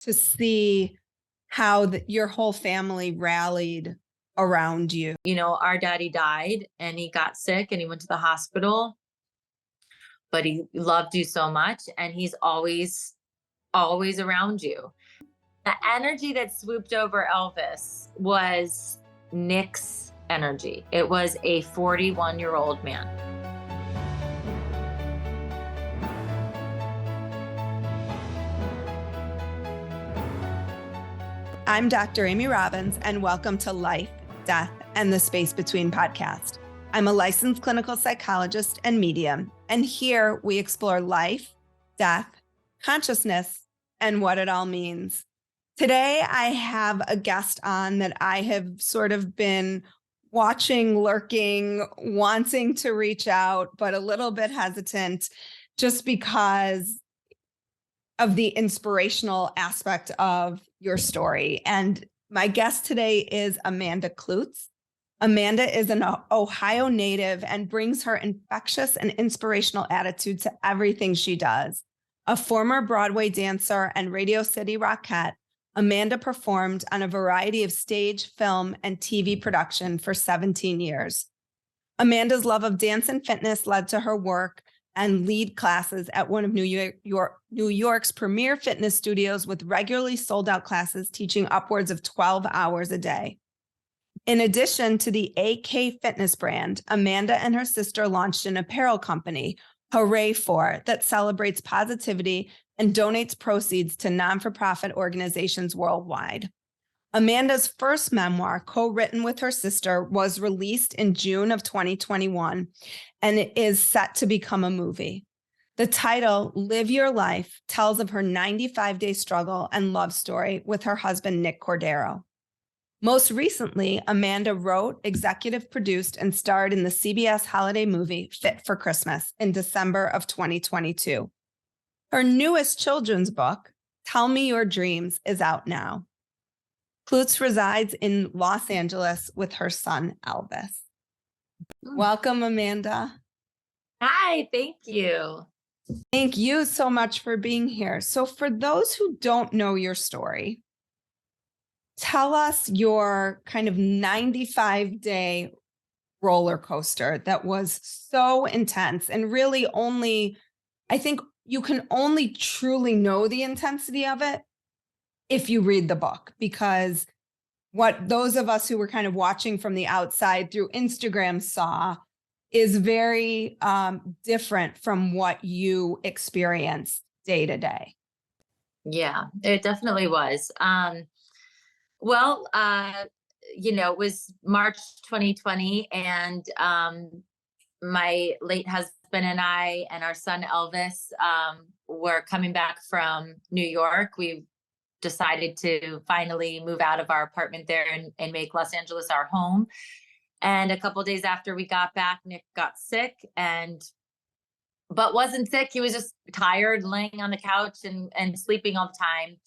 to see how your whole family rallied around you. You know, our daddy died and he got sick and he went to the hospital, but he loved you so much and he's always, always around you. The energy that swooped over Elvis was Nick's energy. It was a 41-year-old man. I'm Dr. Amy Robbins, and welcome to Life, Death, and the Space Between podcast. I'm a licensed clinical psychologist and medium, and here we explore life, death, consciousness, and what it all means. Today, I have a guest on that I have sort of been watching, lurking, wanting to reach out, but a little bit hesitant just because of the inspirational aspect of your story. And my guest today is Amanda Kloots. Amanda is an Ohio native and brings her infectious and inspirational attitude to everything she does. A former Broadway dancer and Radio City Rockette, Amanda performed on a variety of stage, film, and TV production for 17 years. Amanda's love of dance and fitness led to her work and lead classes at one of New York's premier fitness studios, with regularly sold out classes teaching upwards of 12 hours a day. In addition to the AK Fitness brand, Amanda and her sister launched an apparel company, Hooray For, that celebrates positivity and donates proceeds to non-for-profit organizations worldwide. Amanda's first memoir, co-written with her sister, was released in June of 2021, and it is set to become a movie. The title, Live Your Life, tells of her 95-day struggle and love story with her husband, Nick Cordero. Most recently, Amanda wrote, executive produced, and starred in the CBS holiday movie Fit for Christmas in December of 2022. Her newest children's book, Tell Me Your Dreams, is out now. Kloots resides in Los Angeles with her son, Elvis. Welcome, Amanda. Hi, thank you. Thank you so much for being here. So for those who don't know your story, tell us your kind of 95-day roller coaster that was so intense, and really only, I think you can only truly know the intensity of it if you read the book, because what those of us who were kind of watching from the outside through Instagram saw is very different from what you experienced day to day. Yeah, it definitely was. It was March 2020, and my late husband and I and our son Elvis were coming back from New York. We decided to finally move out of our apartment there and make Los Angeles our home. And a couple of days after we got back, Nick got sick, but wasn't sick. He was just tired, laying on the couch and sleeping all the time.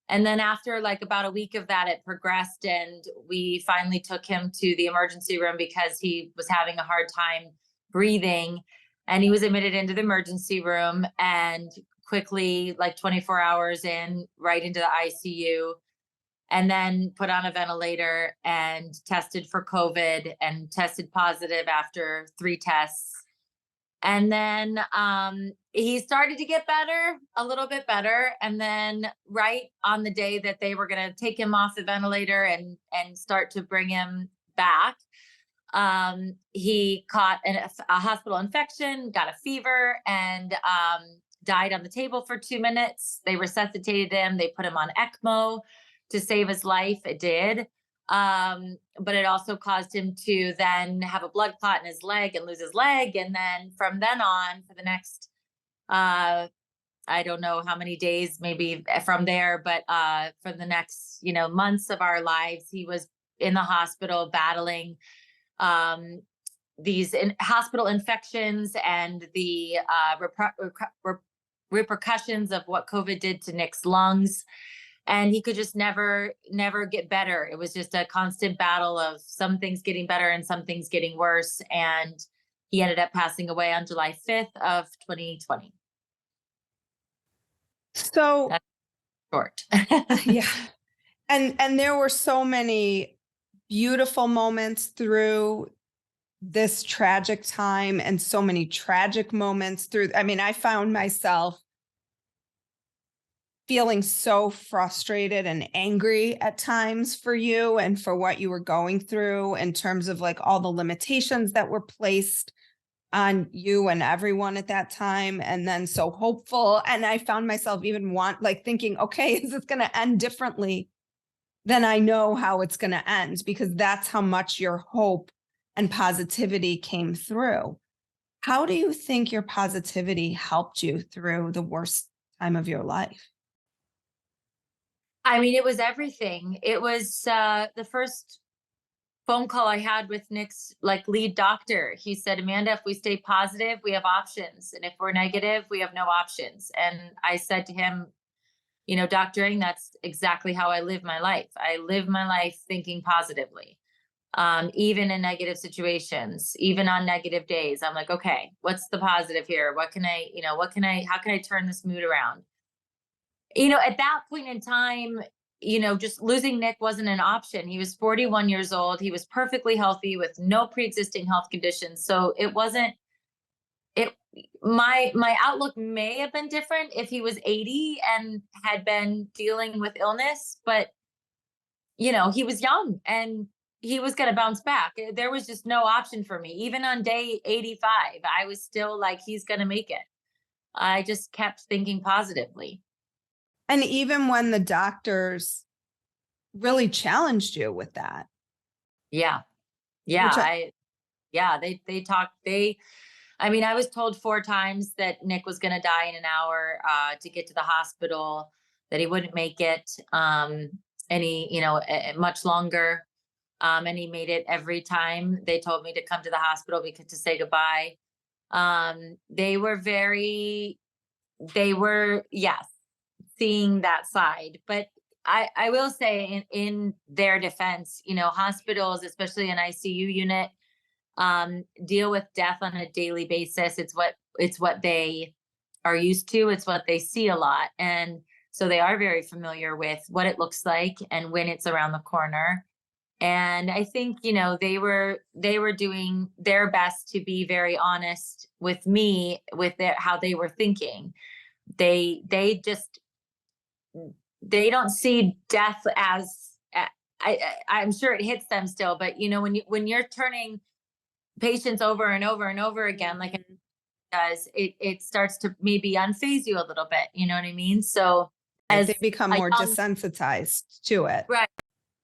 And then after like about a week of that, it progressed, and we finally took him to the emergency room because he was having a hard time breathing. And he was admitted into the emergency room, and quickly, like 24 hours in, right into the ICU, and then put on a ventilator and tested for COVID and tested positive after 3 tests. And then he started to get better, a little bit better. And then right on the day that they were going to take him off the ventilator and start to bring him back, he caught a hospital infection, got a fever, and died on the table for 2 minutes. They resuscitated him. They put him on ECMO to save his life. It did. But it also caused him to then have a blood clot in his leg and lose his leg. And then from then on, for the next, I don't know how many days, maybe from there, but for the next, months of our lives, he was in the hospital battling these hospital infections and the repercussions of what COVID did to Nick's lungs. And he could just never get better. It was just a constant battle of some things getting better and some things getting worse. And he ended up passing away on July 5th of 2020. So short. Yeah. And there were so many beautiful moments through this tragic time and so many tragic moments through. I mean, I found myself feeling so frustrated and angry at times for you and for what you were going through in terms of like all the limitations that were placed on you and everyone at that time. And then so hopeful. And I found myself even thinking, okay, is this going to end differently than I know how it's going to end? Because that's how much your hope and positivity came through. How do you think your positivity helped you through the worst time of your life? I mean, it was everything. It was the first phone call I had with Nick's like lead doctor. He said, Amanda, if we stay positive, we have options. And if we're negative, we have no options. And I said to him, doctoring, that's exactly how I live my life. I live my life thinking positively. Even in negative situations, even on negative days, I'm like, okay, what's the positive here? How can I turn this mood around? At that point in time, just losing Nick wasn't an option. He was 41 years old. He was perfectly healthy with no pre-existing health conditions. So it wasn't it my outlook may have been different if he was 80 and had been dealing with illness, but he was young and he was going to bounce back. There was just no option for me. Even on day 85, I was still like, he's going to make it. I just kept thinking positively. And even when the doctors really challenged you with that. Yeah. Yeah. Which They talked, I mean, I was told 4 times that Nick was going to die in an hour, to get to the hospital, that he wouldn't make it, much longer. And he made it every time they told me to come to the hospital to say goodbye. They were, yes, seeing that side. But I will say in their defense, hospitals, especially an ICU unit, deal with death on a daily basis. It's what they are used to. It's what they see a lot. And so they are very familiar with what it looks like and when it's around the corner. And I think, they were doing their best to be very honest with me with how they were thinking. They don't see death as, I'm sure it hits them still, but when you're turning patients over and over and over again, like it does, it starts to maybe unfaze you a little bit. You know what I mean? So as they become more desensitized to it. Right.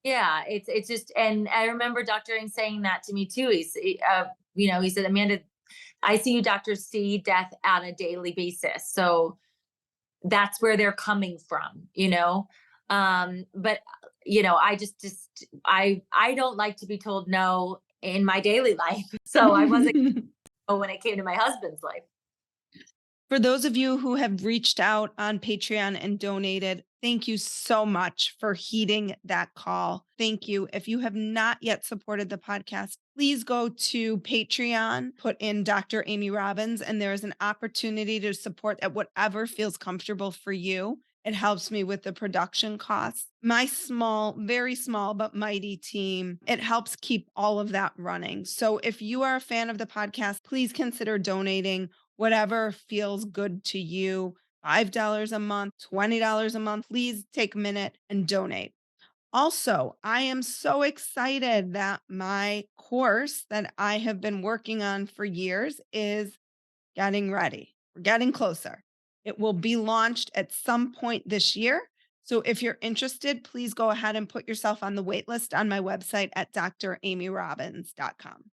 Yeah. It's just, and I remember Dr. Ing saying that to me too. He said, Amanda, ICU doctors see death on a daily basis. So that's where they're coming from, but I don't like to be told no in my daily life. So I wasn't when it came to my husband's life. For those of you who have reached out on Patreon and donated, thank you so much for heeding that call. Thank you. If you have not yet supported the podcast, please go to Patreon, put in Dr. Amy Robbins, and there is an opportunity to support at whatever feels comfortable for you. It helps me with the production costs. My small, very small, but mighty team, it helps keep all of that running. So if you are a fan of the podcast, please consider donating whatever feels good to you. $5 a month, $20 a month. Please take a minute and donate. Also, I am so excited that my course that I have been working on for years is getting ready. We're getting closer. It will be launched at some point this year. So if you're interested, please go ahead and put yourself on the wait list on my website at dramyrobbins.com.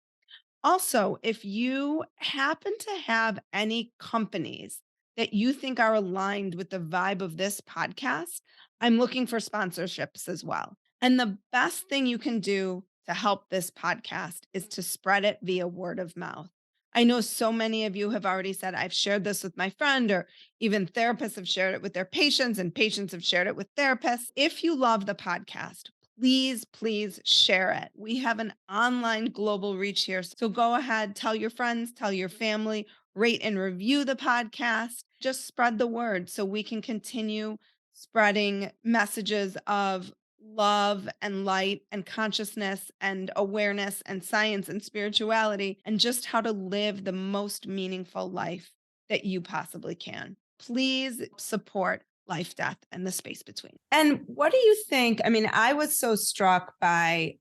Also, if you happen to have any companies that you think are aligned with the vibe of this podcast, I'm looking for sponsorships as well. And the best thing you can do to help this podcast is to spread it via word of mouth. I know so many of you have already said, I've shared this with my friend, or even therapists have shared it with their patients, and patients have shared it with therapists. If you love the podcast, please share it. We have an online global reach here. So go ahead, tell your friends, tell your family, rate and review the podcast. Just spread the word so we can continue spreading messages of love and light and consciousness and awareness and science and spirituality and just how to live the most meaningful life that you possibly can. Please support life, death, and the space between. And what do you think? I mean, I was so struck by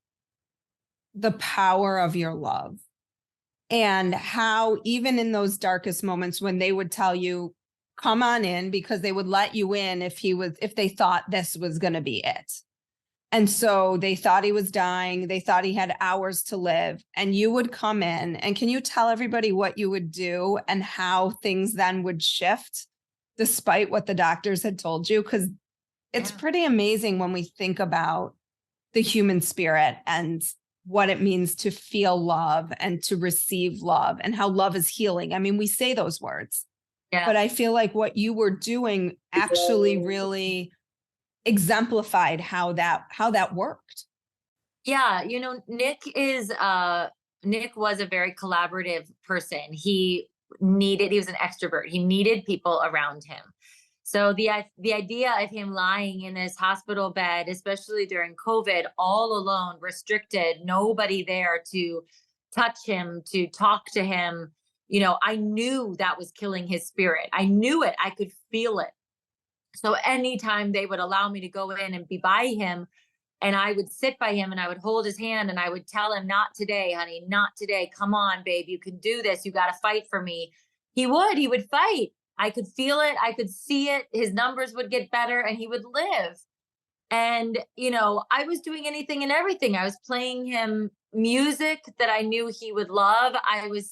the power of your love and how, even in those darkest moments when they would tell you, come on in, because they would let you in if they thought this was going to be it. And so they thought he was dying. They thought he had hours to live, and you would come in. And can you tell everybody what you would do and how things then would shift despite what the doctors had told you? Because it's pretty amazing when we think about the human spirit and what it means to feel love and to receive love and how love is healing. I mean, we say those words, but I feel like what you were doing actually really exemplified how that worked. Yeah, Nick was a very collaborative person. He was an extrovert. He needed people around him. So the idea of him lying in his hospital bed, especially during COVID, all alone, restricted, nobody there to touch him, to talk to him, I knew that was killing his spirit. I knew it. I could feel it. So anytime they would allow me to go in and be by him, and I would sit by him and I would hold his hand and I would tell him, not today, honey, not today. Come on, babe, you can do this. You got to fight for me. He would fight. I could feel it. I could see it. His numbers would get better and he would live. And, I was doing anything and everything. I was playing him music that I knew he would love. I was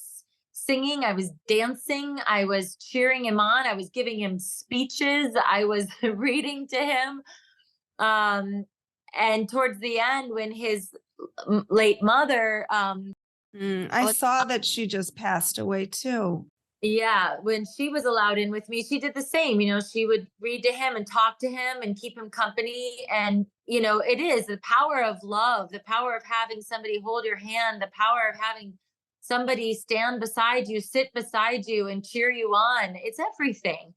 singing, I was dancing, I was cheering him on, I was giving him speeches, I was reading to him. And towards the end, when his late mother, I saw that she just passed away too. Yeah, when she was allowed in with me, she did the same. She would read to him and talk to him and keep him company. And, it is the power of love, the power of having somebody hold your hand, the power of having somebody stand beside you, sit beside you and cheer you on. It's everything.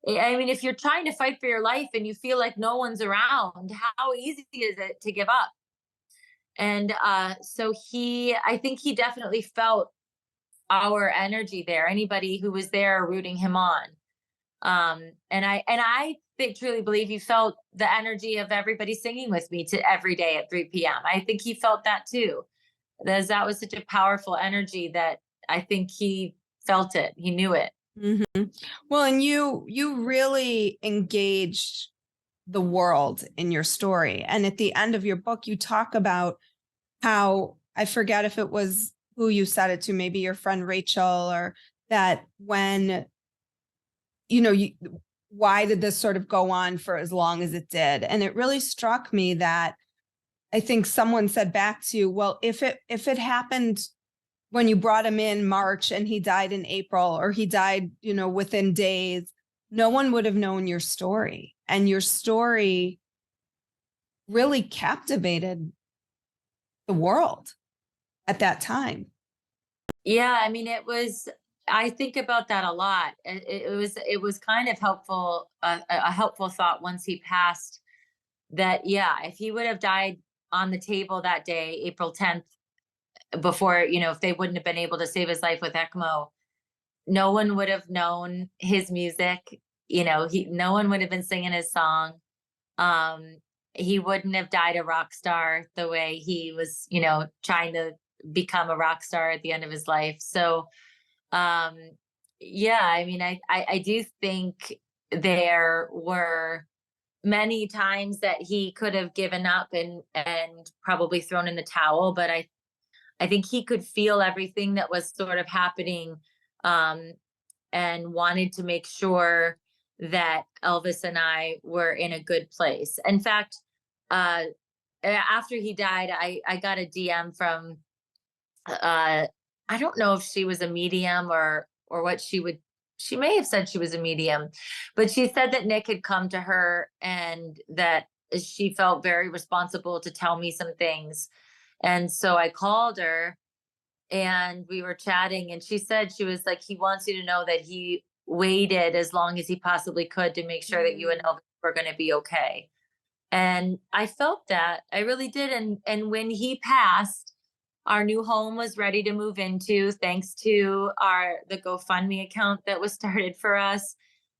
I mean, if you're trying to fight for your life and you feel like no one's around, how easy is it to give up? And so I think he definitely felt our energy there, anybody who was there rooting him on. And I truly believe he felt the energy of everybody singing with me to every day at 3 p.m. I think he felt that too. That was such a powerful energy that I think he felt it. He knew it. Mm-hmm. Well, and you really engaged the world in your story. And at the end of your book, you talk about how, I forget if it was who you said it to, maybe your friend Rachel, or that when, why did this sort of go on for as long as it did? And it really struck me that I think someone said back to you, well, if it happened when you brought him in March and he died in April, or he died, within days, no one would have known your story. And your story really captivated the world at that time. Yeah, I mean, I think about that a lot. It was kind of helpful, a helpful thought once he passed, that, yeah, if he would have died on the table that day, April 10th, before, if they wouldn't have been able to save his life with ECMO, no one would have known his music. No one would have been singing his song. He wouldn't have died a rock star the way he was, trying to become a rock star at the end of his life. So, yeah, I mean, I do think there were many times that he could have given up and probably thrown in the towel, but I think he could feel everything that was sort of happening, and wanted to make sure that Elvis and I were in a good place. In fact, after he died, I got a DM from, I don't know if she was a medium or what she may have said she was a medium, but she said that Nick had come to her and that she felt very responsible to tell me some things. And so I called her and we were chatting, and she said, she was like, he wants you to know that he waited as long as he possibly could to make sure that you and Elvis we're going to be okay. And I felt that, I really did. And when he passed, our new home was ready to move into, thanks to the GoFundMe account that was started for us.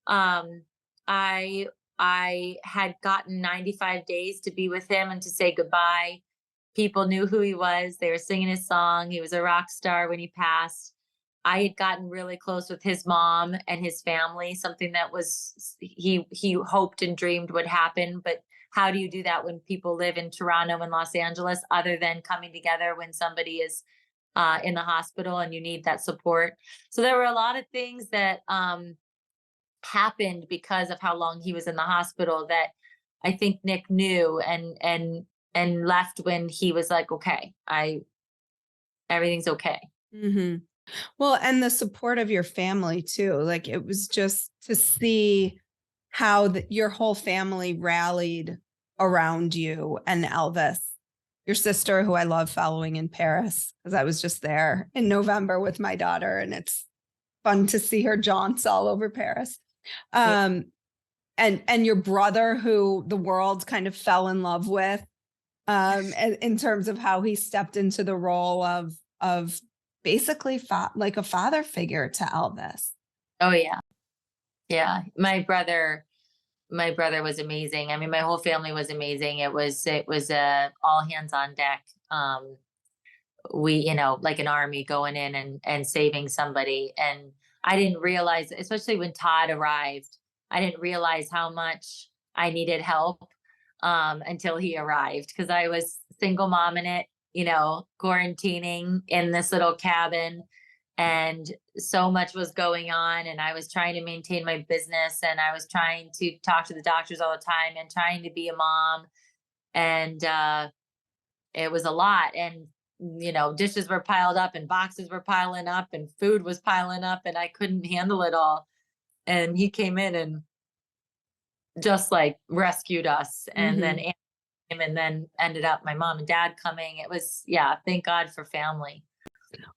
Um, I I had gotten 95 days to be with him and to say goodbye. People knew who he was. They were singing his song. He was a rock star when he passed. I had gotten really close with his mom and his family, something that was he hoped and dreamed would happen. But how do you do that when people live in Toronto and Los Angeles, other than coming together when somebody is in the hospital and you need that support? So there were a lot of things that happened because of how long he was in the hospital that I think Nick knew and left when he was like, okay, everything's okay. Mm-hmm. Well, and the support of your family too. Like it was just to see how your whole family rallied around you and Elvis, your sister, who I love following in Paris, because I was just there in November with my daughter, and it's fun to see her jaunts all over Paris. And your brother, who the world kind of fell in love with, in terms of how he stepped into the role of basically like a father figure to Elvis. Oh yeah. Yeah. My brother was amazing. I mean, my whole family was amazing. It was all hands on deck. We, like an army going in and saving somebody. And I didn't realize, especially when Todd arrived, I didn't realize how much I needed help until he arrived, because I was single mom in it, quarantining in this little cabin, and so much was going on, and I was trying to maintain my business, and I was trying to talk to the doctors all the time and trying to be a mom. And it was a lot. And dishes were piled up and boxes were piling up and food was piling up, and I couldn't handle it all. And he came in and just like rescued us. And then him, and then ended up my mom and dad coming. It was, thank God for family.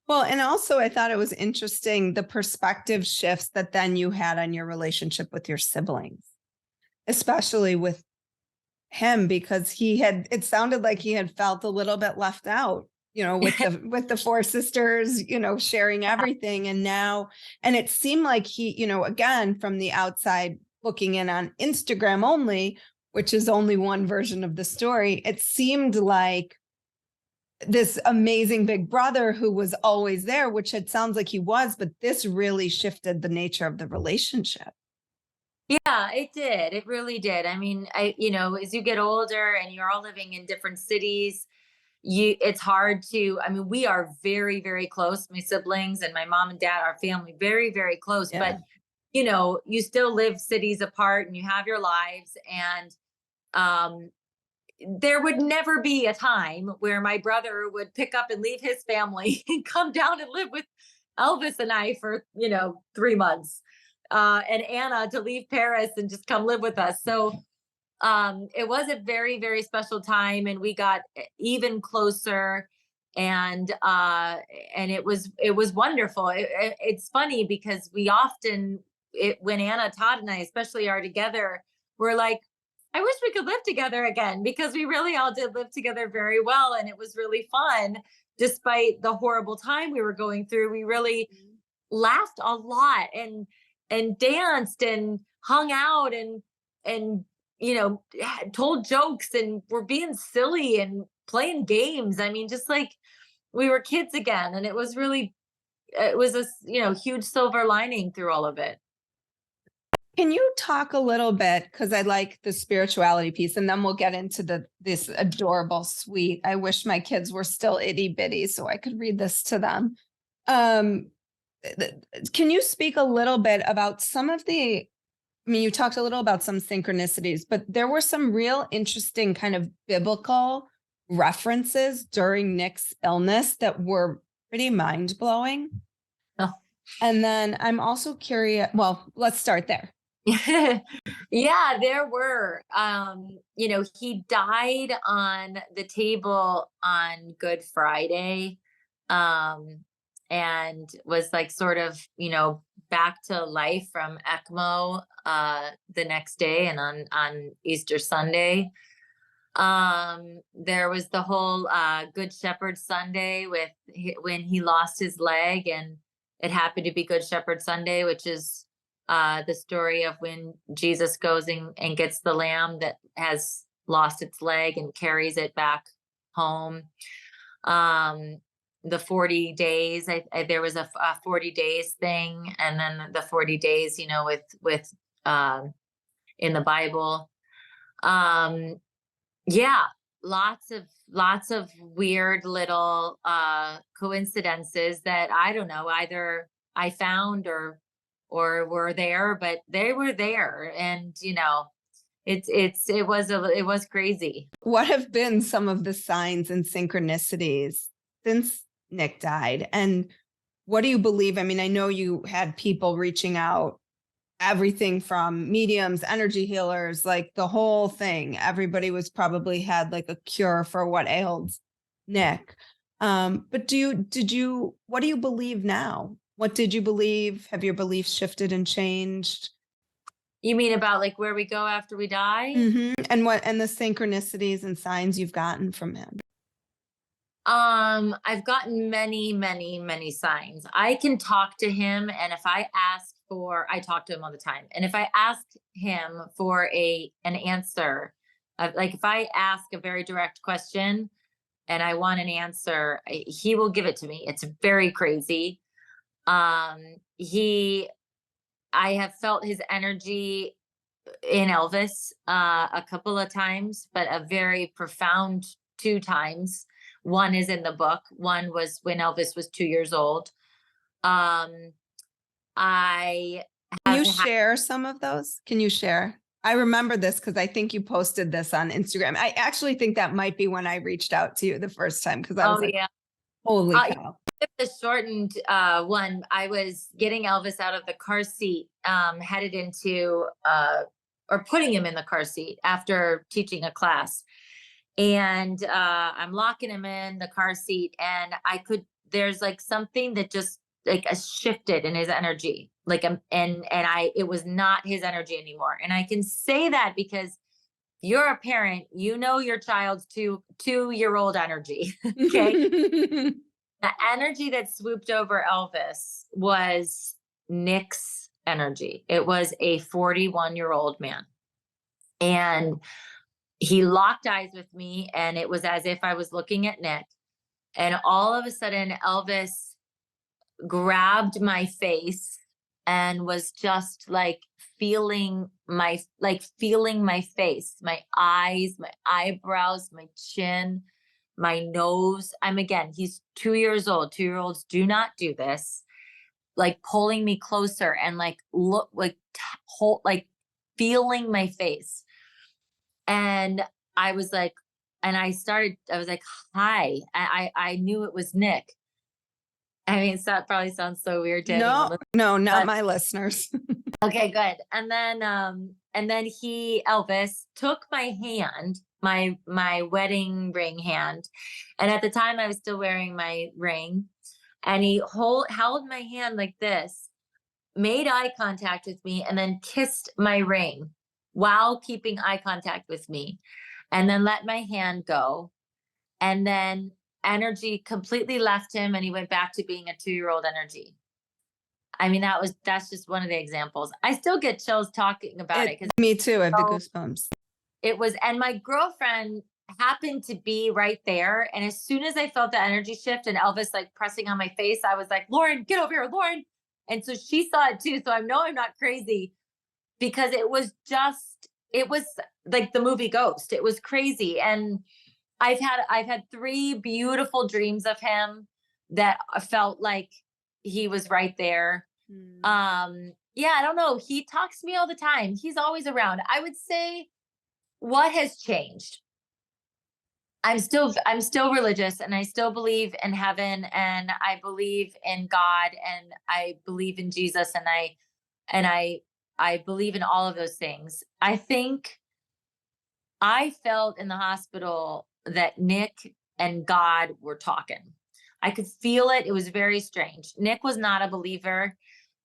Well, and also I thought it was interesting, the perspective shifts that then you had on your relationship with your siblings, especially with him, because it sounded like he had felt a little bit left out, with the four sisters, sharing everything. And it seemed like he, again, from the outside looking in on Instagram only, which is only one version of the story, it seemed like this amazing big brother who was always there, which it sounds like he was, but this really shifted the nature of the relationship. Yeah, it did. It really did. I mean, as you get older and you're all living in different cities, it's hard to, I mean, we are very, very close, my siblings and my mom and dad, our family, very, very close. Yeah. But, you still live cities apart and you have your lives. And there would never be a time where my brother would pick up and leave his family and come down and live with Elvis and I for, 3 months. And Anna to leave Paris and just come live with us. So it was a very, very special time, and we got even closer. And it was wonderful. It's funny because we often, when Anna, Todd, and I especially are together, we're like, I wish we could live together again, because we really all did live together very well, and it was really fun. Despite the horrible time we were going through, we really laughed a lot and danced and hung out and told jokes and were being silly and playing games. I mean, just like we were kids again. And it was a huge silver lining through all of it. Can you talk a little bit, because I like the spirituality piece, and then we'll get into this adorable suite. I wish my kids were still itty bitty so I could read this to them. Can you speak a little bit about you talked a little about some synchronicities, but there were some real interesting kind of biblical references during Nick's illness that were pretty mind-blowing. Oh. And then I'm also curious, well, let's start there. Yeah, there were. He died on the table on Good Friday, and was like sort of, back to life from ECMO the next day, and on Easter Sunday. There was the whole Good Shepherd Sunday when he lost his leg, and it happened to be Good Shepherd Sunday, which is the story of when Jesus goes and gets the lamb that has lost its leg and carries it back home. The 40 days, there was a 40 days thing, and then the 40 days, with in the Bible. Yeah, lots of weird little coincidences that I don't know, either I found or were there, but they were there, and it was crazy. What have been some of the signs and synchronicities since Nick died? And what do you believe? I mean, I know you had people reaching out, everything from mediums, energy healers, like the whole thing. Everybody was probably had like a cure for what ailed Nick. But what do you believe now? What did you believe? Have your beliefs shifted and changed? You mean about like where we go after we die? Mm-hmm. And the synchronicities and signs you've gotten from him? I've gotten many, many, many signs. I can talk to him, and if I talk to him all the time. And if I ask him for an answer, like if I ask a very direct question and I want an answer, he will give it to me. It's very crazy. I have felt his energy in Elvis a couple of times, but a very profound 2 times. One is in the book. One was when Elvis was 2 years old. Can you share some of those? Can you share? I remember this because I think you posted this on Instagram. I actually think that might be when I reached out to you the first time, because I was like, yeah. Holy cow. The shortened one, I was getting Elvis out of the car seat, headed into, or putting him in the car seat after teaching a class. And I'm locking him in the car seat, and there's like something that just like shifted in his energy. Like, it was not his energy anymore. And I can say that because you're a parent, your child's 2-year-old energy. Okay. The energy that swooped over Elvis was Nick's energy. It was a 41-year-old man. And he locked eyes with me, and it was as if I was looking at Nick. And all of a sudden, Elvis grabbed my face and was just like feeling my face, my eyes, my eyebrows, my chin, my nose. He's 2 years old. 2-year-olds do not do this. Like pulling me closer and feeling my face. And I was like, I was like, hi. I knew it was Nick. I mean, that probably sounds so weird to anyone. No, not my listeners. Okay, good. And then Elvis took my hand, my wedding ring hand. And at the time I was still wearing my ring, and he held my hand like this, made eye contact with me, and then kissed my ring while keeping eye contact with me, and then let my hand go. And then energy completely left him, and he went back to being a 2-year-old energy. I mean, that's just one of the examples. I still get chills talking about it. Me too. I have the goosebumps. And my girlfriend happened to be right there. And as soon as I felt the energy shift and Elvis like pressing on my face, I was like, Lauren, get over here, Lauren. And so she saw it too. So I know I'm not crazy, because it was like the movie Ghost. It was crazy. And I've had 3 beautiful dreams of him that felt like he was right there. Yeah, I don't know. He talks to me all the time. He's always around. I would say, what has changed? I'm still religious, and I still believe in heaven, and I believe in God, and I believe in Jesus, and I believe in all of those things. I think I felt in the hospital that Nick and God were talking. I could feel it. It was very strange. Nick was not a believer.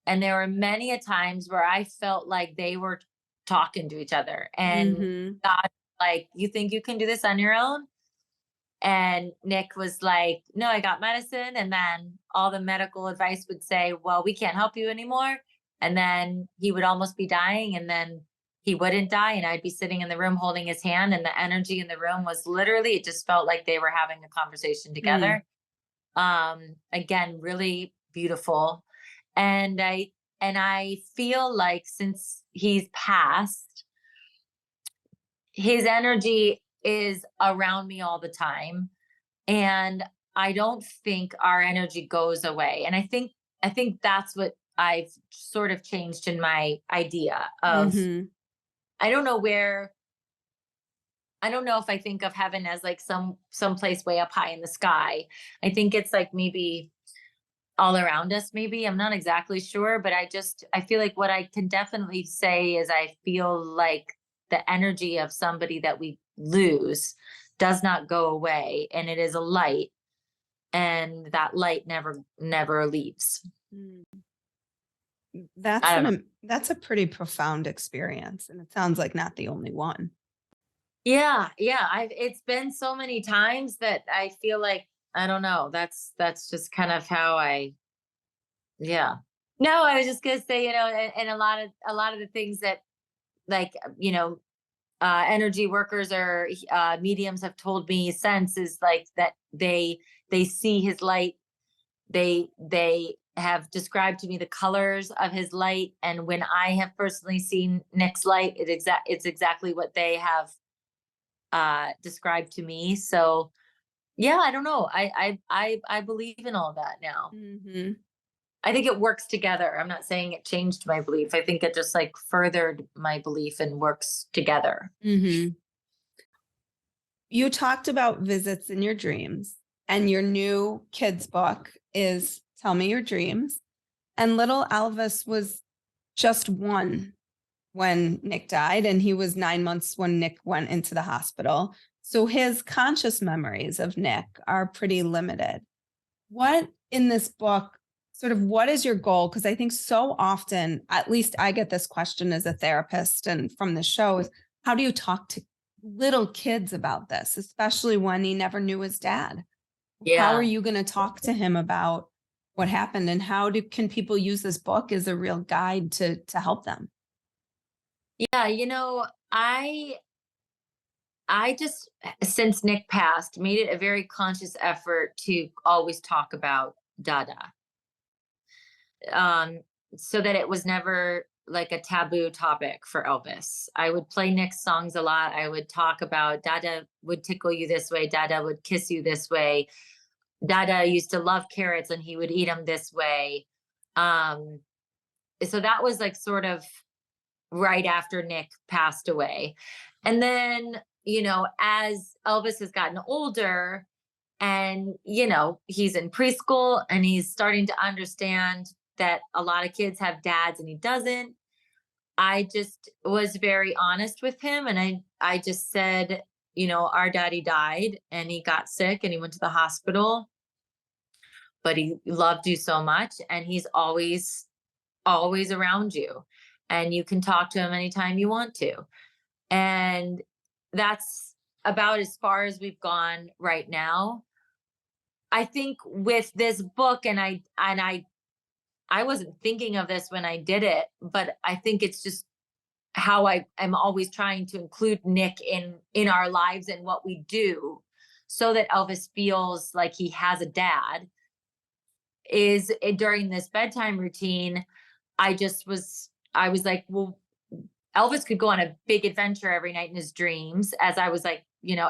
And there were many a times where I felt like they were talking to each other, and God, like, you think you can do this on your own? And Nick was like, no, I got medicine. And then all the medical advice would say, well, we can't help you anymore. And then he would almost be dying, and then he wouldn't die. And I'd be sitting in the room holding his hand, and the energy in the room was literally, it just felt like they were having a conversation together. Again, really beautiful. And I feel like since he's passed, his energy is around me all the time. And I don't think our energy goes away. And I think that's what I've sort of changed in my idea of, I don't know if I think of heaven as like some place way up high in the sky. I think it's like maybe all around us, maybe. I'm not exactly sure, but I feel like what I can definitely say is I feel like the energy of somebody that we lose does not go away, and it is a light, and that light never leaves. That's a pretty profound experience, and it sounds like not the only one. Yeah. It's been so many times that I feel like, I don't know, that's just kind of how yeah. No, I was just gonna say, and a lot of the things that, like, energy workers or mediums have told me since is like that they see his light. They have described to me the colors of his light, and when I have personally seen Nick's light, it's exactly what they have described to me. So yeah, I don't know. I believe in all that now. I think it works together. I'm not saying it changed my belief. I think it just like furthered my belief and works together. You talked about visits in your dreams, and your new kids book is Tell Me Your Dreams. And little Elvis was just 1 when Nick died, and he was 9 months when Nick went into the hospital. So his conscious memories of Nick are pretty limited. What in this book, sort of what is your goal? Because I think so often, at least I get this question as a therapist and from the show, is how do you talk to little kids about this, especially when he never knew his dad? Yeah. How are you going to talk to him about what happened, and how can people use this book as a real guide to help them? Yeah, I just, since Nick passed, made it a very conscious effort to always talk about Dada. So that it was never like a taboo topic for Elvis. I would play Nick's songs a lot. I would talk about Dada would tickle you this way. Dada would kiss you this way. Dada used to love carrots and he would eat them this way. So that was like sort of right after Nick passed away. And then, as Elvis has gotten older and, he's in preschool and he's starting to understand that a lot of kids have dads and he doesn't, I just was very honest with him. And I just said, our daddy died and he got sick and he went to the hospital, but he loved you so much. And he's always around you, and you can talk to him anytime you want to. And that's about as far as we've gone right now. I think with this book, and I wasn't thinking of this when I did it, but I think it's just how I'm always trying to include Nick in our lives and what we do, so that Elvis feels like he has a dad. Is during this bedtime routine, I was like, well, Elvis could go on a big adventure every night in his dreams, as I was like,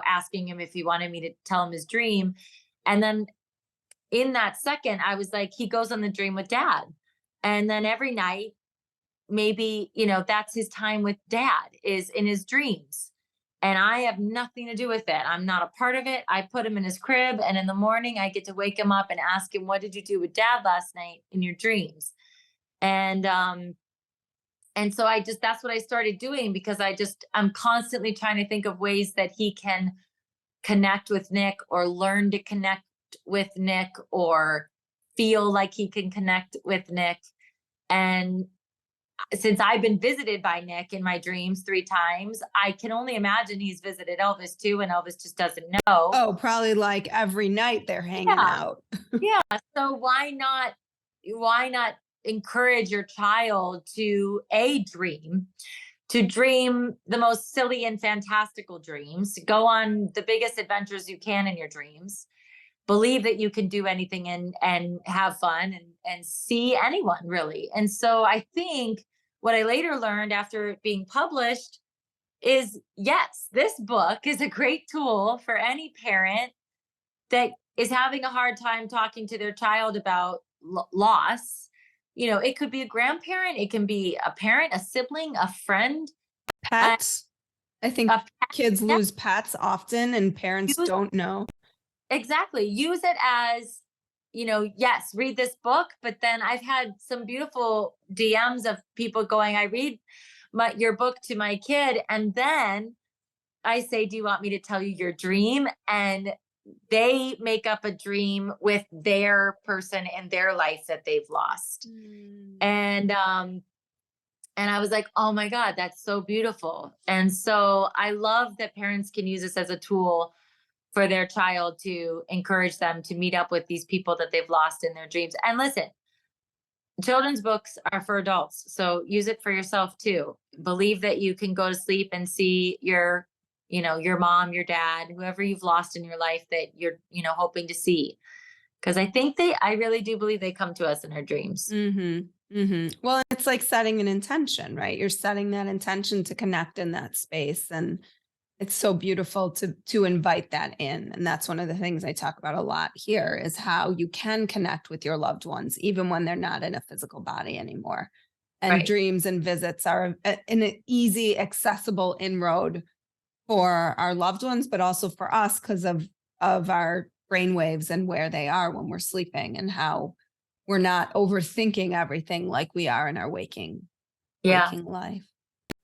asking him if he wanted me to tell him his dream. And then in that second, I was like, he goes on the dream with dad. And then every night, maybe, that's his time with dad, is in his dreams. And I have nothing to do with it. I'm not a part of it. I put him in his crib, and in the morning I get to wake him up and ask him, what did you do with dad last night in your dreams? And so that's what I started doing, because I'm constantly trying to think of ways that he can connect with Nick, or learn to connect with Nick, or feel like he can connect with Nick. And since I've been visited by Nick in my dreams 3 times, I can only imagine he's visited Elvis too, and Elvis just doesn't know. Oh, probably like every night they're hanging Yeah. out. Yeah. So why not encourage your child to dream the most silly and fantastical dreams, go on the biggest adventures you can in your dreams, believe that you can do anything and have fun and see anyone really. And so I think what I later learned after it being published is, yes, this book is a great tool for any parent that is having a hard time talking to their child about loss. It could be a grandparent, it can be a parent, a sibling, a friend, Pets. I think a kids pet. lose pets often and parents Use, don't know. exactly. Use it as, yes, read this book. But then I've had some beautiful DMs of people going, I read your book to my kid, and then I say, do you want me to tell you your dream? And they make up a dream with their person in their life that they've lost. And I was like, oh my God, that's so beautiful. And so I love that parents can use this as a tool for their child to encourage them to meet up with these people that they've lost in their dreams. And listen, children's books are for adults, so use it for yourself too. Believe that you can go to sleep and see your mom, your dad, whoever you've lost in your life that you're, hoping to see. Because I really do believe they come to us in our dreams. Well, it's like setting an intention, right? You're setting that intention to connect in that space. And it's so beautiful to invite that in. And that's one of the things I talk about a lot here, is how you can connect with your loved ones, even when they're not in a physical body anymore. And Right. dreams and visits are an easy, accessible inroad for our loved ones, but also for us because of our brain waves and where they are when we're sleeping, and how we're not overthinking everything like we are in our waking life.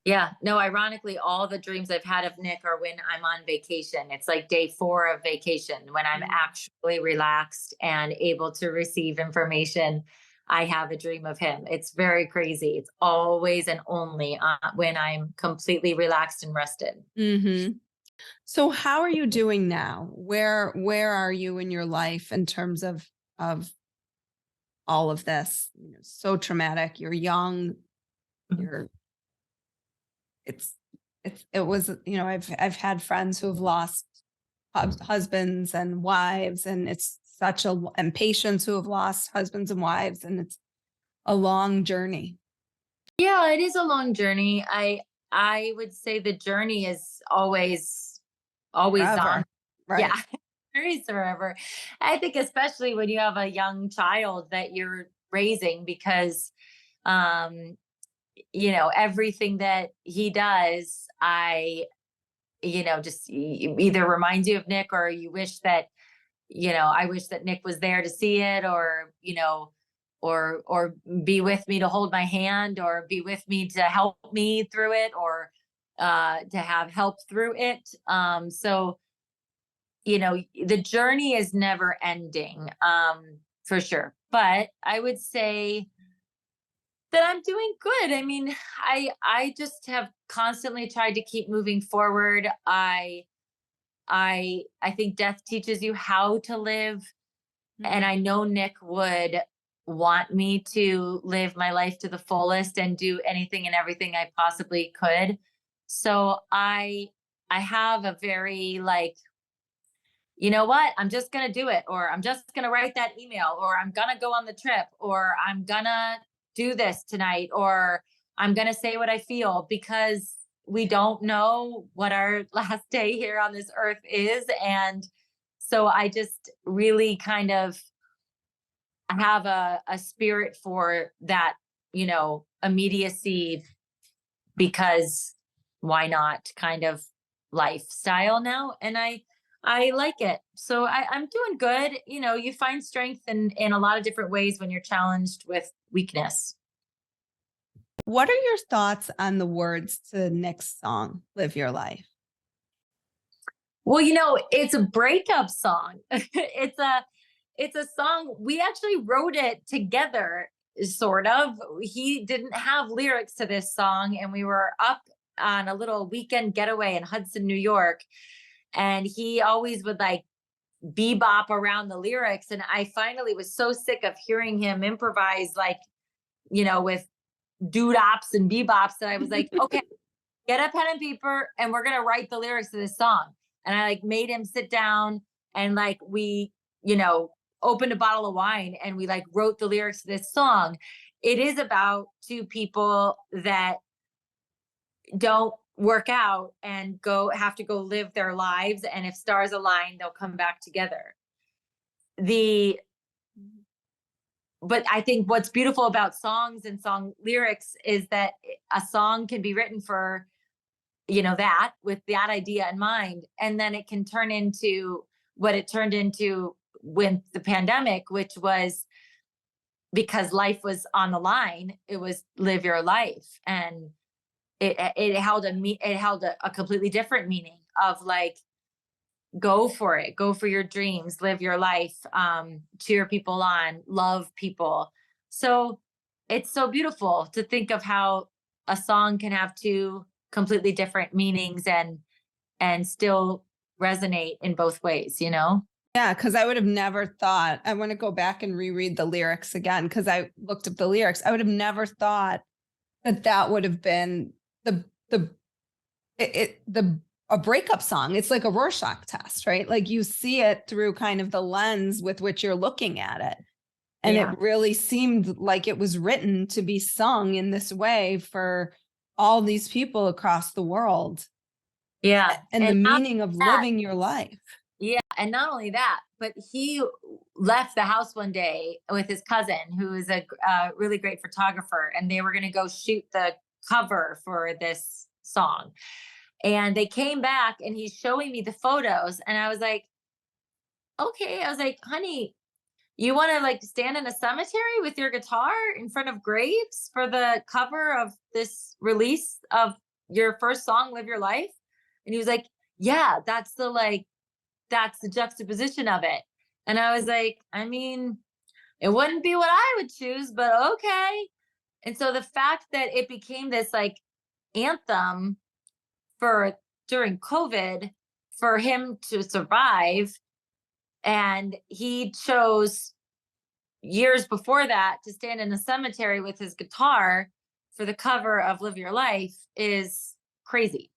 Yeah. No, ironically, all the dreams I've had of Nick are when I'm on vacation. It's like day 4 of vacation, when I'm actually relaxed and able to receive information. I have a dream of him. It's very crazy. It's always and only when I'm completely relaxed and rested. So how are you doing now? Where are you in your life in terms of all of this? So traumatic. You're young. It was, I've had friends who have lost husbands and wives, and and patients who have lost husbands and wives, and it's a long journey. Yeah, it is a long journey. I would say the journey is always Forever. on. Right. Yeah. Journey's forever. I think especially when you have a young child that you're raising, because everything that he does, just either reminds you of Nick, or you wish that, I wish that Nick was there to see it, or, or be with me to hold my hand, or be with me to help me through it, or to have help through it. So, the journey is never ending, for sure. But I would say that I'm doing good. I mean, I just have constantly tried to keep moving forward. I think death teaches you how to live. And I know Nick would want me to live my life to the fullest and do anything and everything I possibly could. So I have a very you know what, I'm just going to do it, or I'm just going to write that email, or I'm going to go on the trip, or I'm going to do this tonight, or I'm going to say what I feel, because we don't know what our last day here on this earth is. And so I just really kind of have a spirit for that, immediacy, because why not kind of lifestyle now. And I like it. So I'm doing good. You find strength in a lot of different ways when you're challenged with weakness. What are your thoughts on the words to Nick's song, Live Your Life? Well, it's a breakup song. It's a song. We actually wrote it together sort of. He didn't have lyrics to this song, and we were up on a little weekend getaway in Hudson, New York, and he always would like bebop around the lyrics. And I finally was so sick of hearing him improvise, like, with doo-dops and bebops, that I was like, okay, get a pen and paper and we're going to write the lyrics to this song. And I like made him sit down, and like we, opened a bottle of wine, and we like wrote the lyrics to this song. It is about two people that don't work out and have to go live their lives. And if stars align, they'll come back together. But I think what's beautiful about songs and song lyrics is that a song can be written for, that, with that idea in mind. And then it can turn into what it turned into with the pandemic, which was, because life was on the line, it was live your life. And it held a completely different meaning of like, go for it, go for your dreams, live your life, cheer people on, love people. So it's so beautiful to think of how a song can have two completely different meanings and still resonate in both ways, Yeah, because I would have never thought, I want to go back and reread the lyrics again, because I looked up the lyrics. I would have never thought that would have been a breakup song. It's like a Rorschach test, right? Like you see it through kind of the lens with which you're looking at it. And Yeah. it really seemed like it was written to be sung in this way for all these people across the world. Yeah. And the meaning of living your life. Yeah. And not only that, but he left the house one day with his cousin, who is a really great photographer, and they were going to go shoot the cover for this song. And they came back, and he's showing me the photos, and I was like, okay. I was like, honey, you want to like stand in a cemetery with your guitar in front of graves for the cover of this release of your first song, Live Your Life? And he was like, yeah, that's the juxtaposition of it. And I was like, I mean, it wouldn't be what I would choose, but okay. And so the fact that it became this like anthem for during COVID for him to survive, and he chose years before that to stand in the cemetery with his guitar for the cover of Live Your Life, is crazy.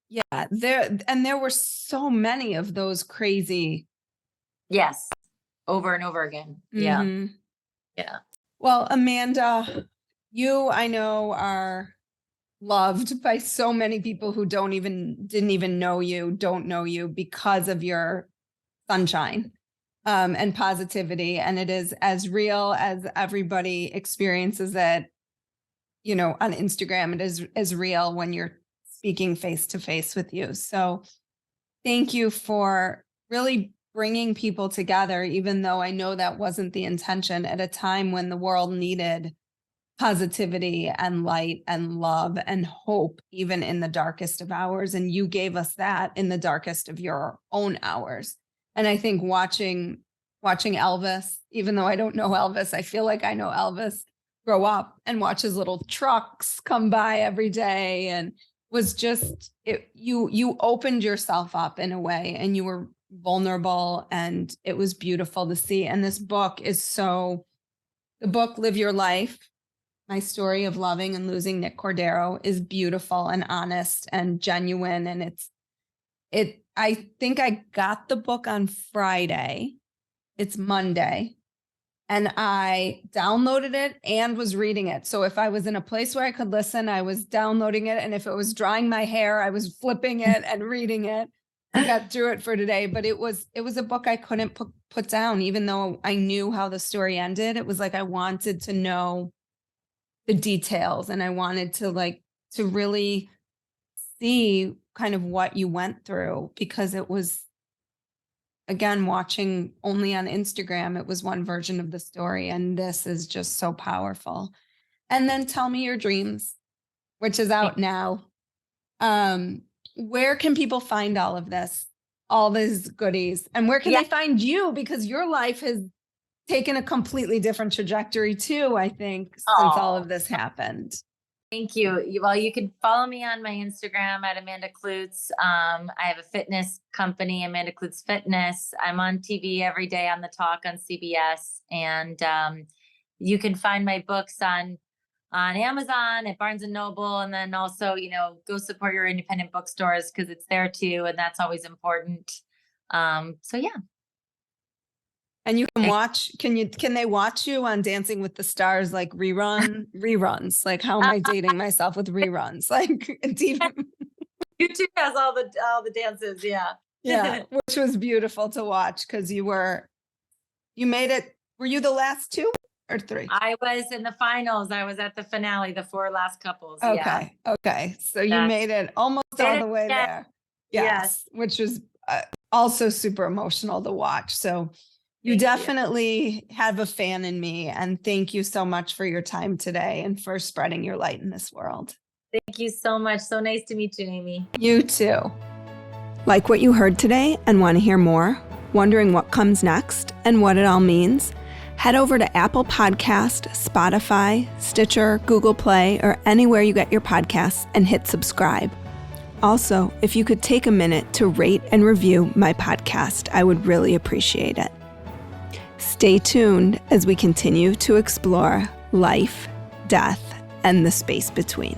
Yeah, there were so many of those crazy. Yes. Over and over again. Yeah. Mm-hmm. Yeah. Well, Amanda, you, I know, are loved by so many people who didn't even know you, don't know you, because of your sunshine and positivity. And it is as real as everybody experiences it, on Instagram. It is as real when you're speaking face to face with you. So thank you for really bringing people together, even though I know that wasn't the intention, at a time when the world needed positivity and light and love and hope, even in the darkest of hours. And you gave us that in the darkest of your own hours. And I think watching Elvis, even though I don't know Elvis, I feel like I know Elvis, grow up and watch his little trucks come by every day, and was just you opened yourself up in a way, and you were vulnerable, and it was beautiful to see. And this book is the book Live Your Life, my story of loving and losing Nick Cordero, is beautiful and honest and genuine. And I think I got the book on Friday. It's Monday. And I downloaded it and was reading it. So if I was in a place where I could listen, I was downloading it. And if it was drying my hair, I was flipping it and reading it. I got through it for today. But it was a book I couldn't put down, even though I knew how the story ended. It was like I wanted to know the details, and I wanted to really see kind of what you went through, because it was, again, watching only on Instagram, it was one version of the story, and this is just so powerful. And then Tell Me Your Dreams, which is out now. Where can people find all of this, all these goodies, and where can they find you? Because your life has taken a completely different trajectory too, I think, since all of this happened. Thank you. Well, you can follow me on my Instagram at Amanda Kloots. I have a fitness company, Amanda Kloots Fitness. I'm on TV every day on The Talk on CBS. And you can find my books on Amazon, at Barnes and Noble. And then also, go support your independent bookstores because it's there too. And that's always important. So yeah. And you can watch, can they watch you on Dancing with the Stars, like reruns? Like, how am I dating myself with reruns? Like YouTube has all the dances. Yeah. Yeah. Which was beautiful to watch because you made it. Were you the last 2 or 3? I was in the finals. I was at the finale, the 4 last couples. Okay. Yeah. Okay. So you made it almost all the way there. Yes. Which was also super emotional to watch. So you definitely have a fan in me. And thank you so much for your time today and for spreading your light in this world. Thank you so much. So nice to meet you, Amy. You too. Like what you heard today and want to hear more? Wondering what comes next and what it all means? Head over to Apple Podcast, Spotify, Stitcher, Google Play, or anywhere you get your podcasts and hit subscribe. Also, if you could take a minute to rate and review my podcast, I would really appreciate it. Stay tuned as we continue to explore life, death, and the space between.